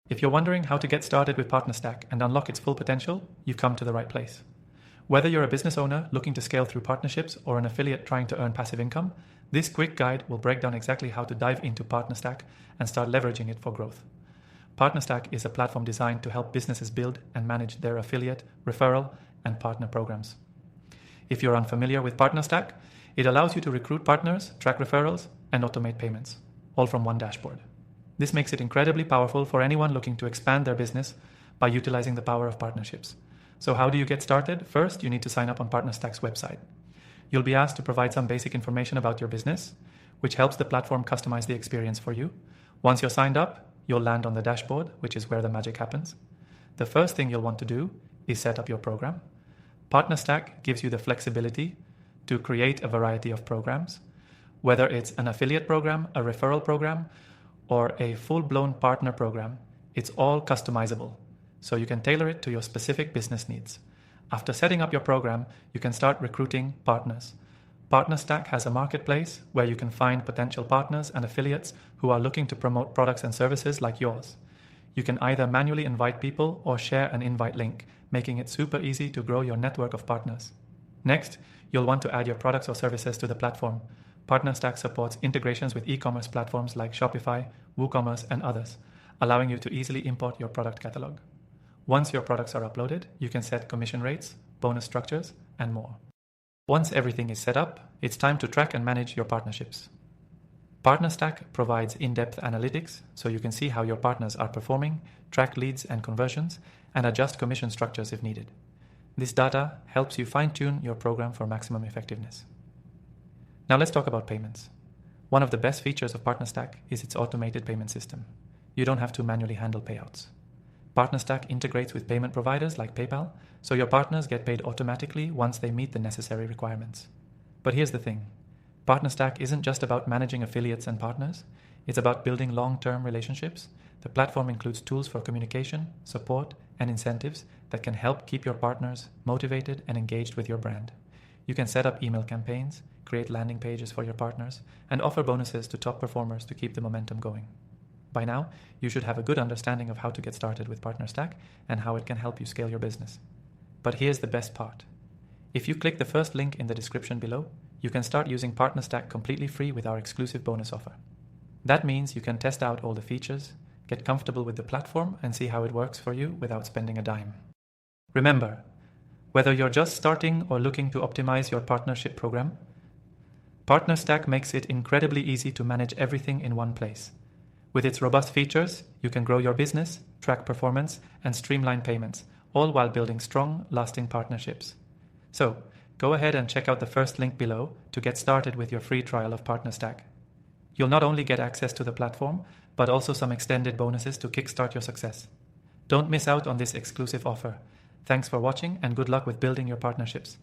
If you're wondering how to get started with PartnerStack and unlock its full potential, you've come to the right place. Whether you're a business owner looking to scale through partnerships or an affiliate trying to earn passive income, this quick guide will break down exactly how to dive into PartnerStack and start leveraging it for growth. PartnerStack is a platform designed to help businesses build and manage their affiliate, referral, and partner programs. If you're unfamiliar with PartnerStack, it allows you to recruit partners, track referrals, and automate payments, all from one dashboard. This makes it incredibly powerful for anyone looking to expand their business by utilizing the power of partnerships. So how do you get started? First, you need to sign up on PartnerStack's website. You'll be asked to provide some basic information about your business, which helps the platform customize the experience for you. Once you're signed up, you'll land on the dashboard, which is where the magic happens. The first thing you'll want to do is set up your program. PartnerStack gives you the flexibility to create a variety of programs, whether it's an affiliate program, a referral program, or a full-blown partner program. It's all customizable, so you can tailor it to your specific business needs. After setting up your program, you can start recruiting partners. PartnerStack has a marketplace where you can find potential partners and affiliates who are looking to promote products and services like yours. You can either manually invite people or share an invite link, making it super easy to grow your network of partners. Next, you'll want to add your products or services to the platform. PartnerStack supports integrations with e-commerce platforms like Shopify, WooCommerce, and others, allowing you to easily import your product catalog. Once your products are uploaded, you can set commission rates, bonus structures, and more. Once everything is set up, it's time to track and manage your partnerships. PartnerStack provides in-depth analytics so you can see how your partners are performing, track leads and conversions, and adjust commission structures if needed. This data helps you fine-tune your program for maximum effectiveness. Now let's talk about payments. One of the best features of PartnerStack is its automated payment system. You don't have to manually handle payouts. PartnerStack integrates with payment providers like PayPal, so your partners get paid automatically once they meet the necessary requirements. But here's the thing. PartnerStack isn't just about managing affiliates and partners. It's about building long-term relationships. The platform includes tools for communication, support, and incentives that can help keep your partners motivated and engaged with your brand. You can set up email campaigns, create landing pages for your partners, and offer bonuses to top performers to keep the momentum going. By now, you should have a good understanding of how to get started with PartnerStack and how it can help you scale your business. But here's the best part. If you click the first link in the description below, you can start using PartnerStack completely free with our exclusive bonus offer. That means you can test out all the features, get comfortable with the platform, and see how it works for you without spending a dime. Remember, whether you're just starting or looking to optimize your partnership program, PartnerStack makes it incredibly easy to manage everything in one place. With its robust features, you can grow your business, track performance, and streamline payments, all while building strong, lasting partnerships. So, go ahead and check out the first link below to get started with your free trial of PartnerStack. You'll not only get access to the platform, but also some extended bonuses to kickstart your success. Don't miss out on this exclusive offer. Thanks for watching and good luck with building your partnerships.